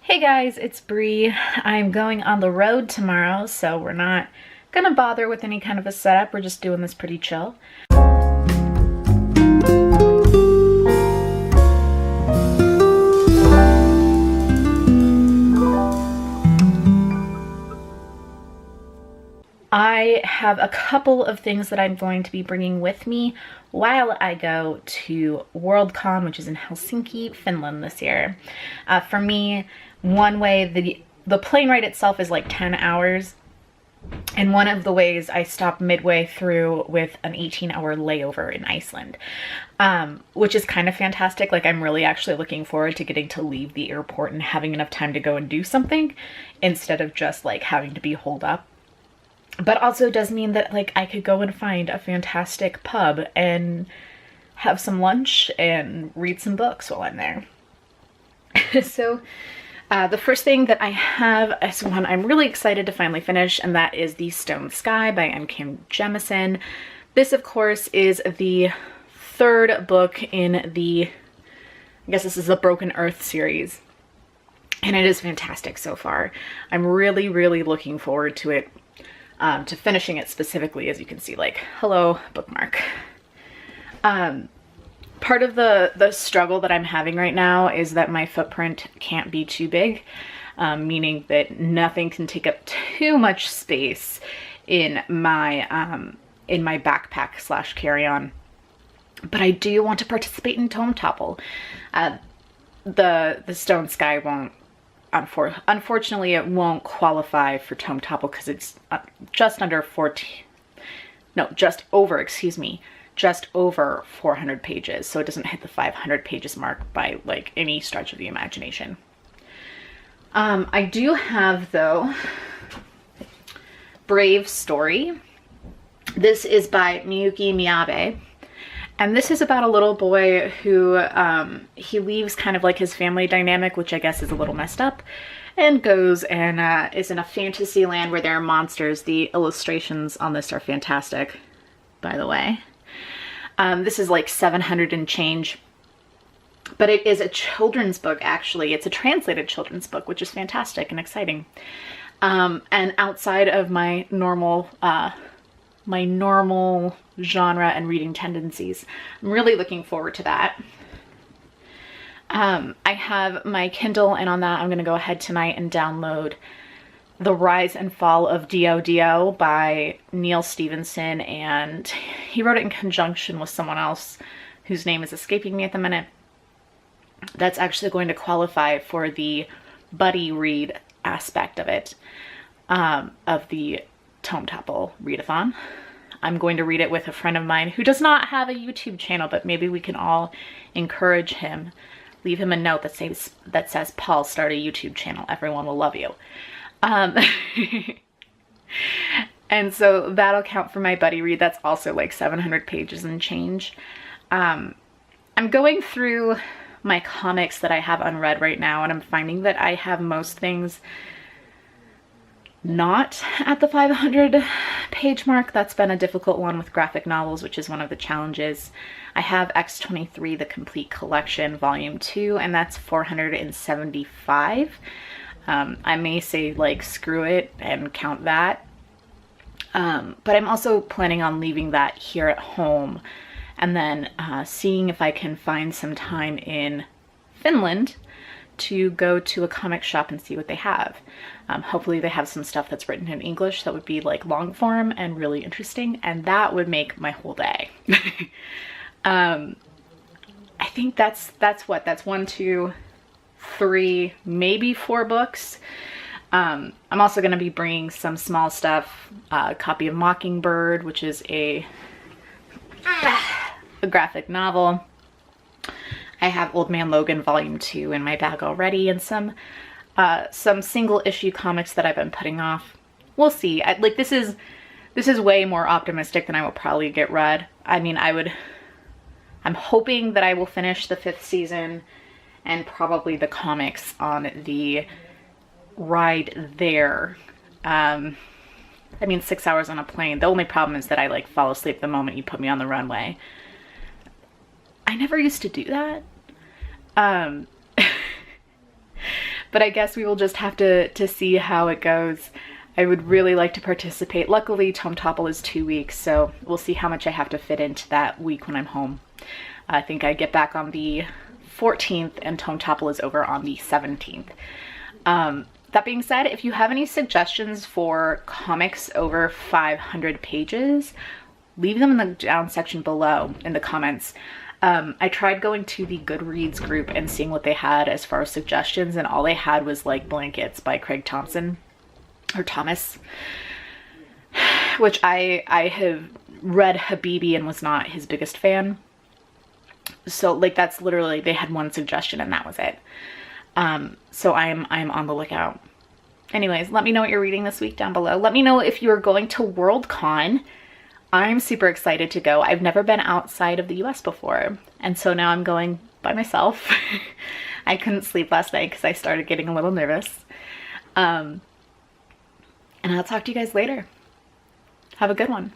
Hey guys, it's Bree. I'm going on the road tomorrow, so we're not gonna bother with any kind of a setup. We're just doing this pretty chill. I have a couple of things that I'm going to be bringing with me while I go to WorldCon, which is in Helsinki, Finland this year. For me, one way, the plane ride itself is like 10 hours. And one of the ways I stopped midway through with an 18-hour layover in Iceland, which is kind of fantastic. Like, I'm really actually looking forward to getting to leave the airport and having enough time to go and do something instead of just like having to be holed up. But also does mean that like I could go and find a fantastic pub and have some lunch and read some books while I'm there. So the first thing that I have is one I'm really excited to finally finish, and that is The Stone Sky by M. Kim Jemisin. This, of course, is the third book in the, I guess this is the Broken Earth series. And it is fantastic so far. I'm really, really looking forward to it. To finishing it specifically, as you can see, like, hello, bookmark. Part of the struggle that I'm having right now is that my footprint can't be too big, meaning that nothing can take up too much space in my backpack slash carry-on. But I do want to participate in Tome Topple. The Stone Sky won't. Unfortunately, it won't qualify for Tome Topple because it's just over 400 pages. So it doesn't hit the 500 pages mark by like any stretch of the imagination. I do have, though, Brave Story. This is by Miyuki Miyabe. And this is about a little boy who, he leaves kind of like his family dynamic, which I guess is a little messed up, and goes and is in a fantasy land where there are monsters. The illustrations on this are fantastic, by the way. This is like 700 and change, but it is a children's book, actually. It's a translated children's book, which is fantastic and exciting. And outside of my normal genre and reading tendencies, I'm really looking forward to that. I have my Kindle, and on that I'm going to go ahead tonight and download The Rise and Fall of D.O.D.O. by Neil Stevenson, and he wrote it in conjunction with someone else whose name is escaping me at the minute. That's actually going to qualify for the buddy read aspect of it, of the Tome Topple readathon. I'm going to read it with a friend of mine who does not have a YouTube channel, but maybe we can all encourage him. Leave him a note that says, Paul, start a YouTube channel. Everyone will love you. And so that'll count for my buddy read. That's also like 700 pages and change. I'm going through my comics that I have unread right now, and I'm finding that I have most things not at the 500 page mark. That's been a difficult one with graphic novels, which is one of the challenges. I have X-23, the complete collection, volume 2, and that's 475. I may say like screw it and count that. But I'm also planning on leaving that here at home and then seeing if I can find some time in Finland to go to a comic shop and see what they have. Hopefully they have some stuff that's written in English that would be like long form and really interesting, and that would make my whole day. I think that's 1, 2, 3, maybe 4 books. I'm also going to be bringing some small stuff, a copy of Mockingbird, which is a graphic novel. I have Old Man Logan Volume 2 in my bag already, and some single issue comics that I've been putting off. We'll see. Like, this is way more optimistic than I will probably get read. I mean, I'm hoping that I will finish the 5th season and probably the comics on the ride there. I mean, 6 hours on a plane. The only problem is that I like fall asleep the moment you put me on the runway. I never used to do that. but I guess we will just have to see how it goes. I would really like to participate. Luckily, Tome Topple is 2 weeks, so we'll see how much I have to fit into that week when I'm home. I think I get back on the 14th and Tome Topple is over on the 17th. That being said, if you have any suggestions for comics over 500 pages, leave them in the down section below in the comments. I tried going to the Goodreads group and seeing what they had as far as suggestions, and all they had was like Blankets by Craig Thompson or Thomas, which I have read Habibi and was not his biggest fan. So like that's literally, they had one suggestion and that was it. So I'm on the lookout. Anyways, let me know what you're reading this week down below. Let me know if you're going to WorldCon. I'm super excited to go. I've never been outside of the US before, and so now I'm going by myself. I couldn't sleep last night because I started getting a little nervous. And I'll talk to you guys later. Have a good one.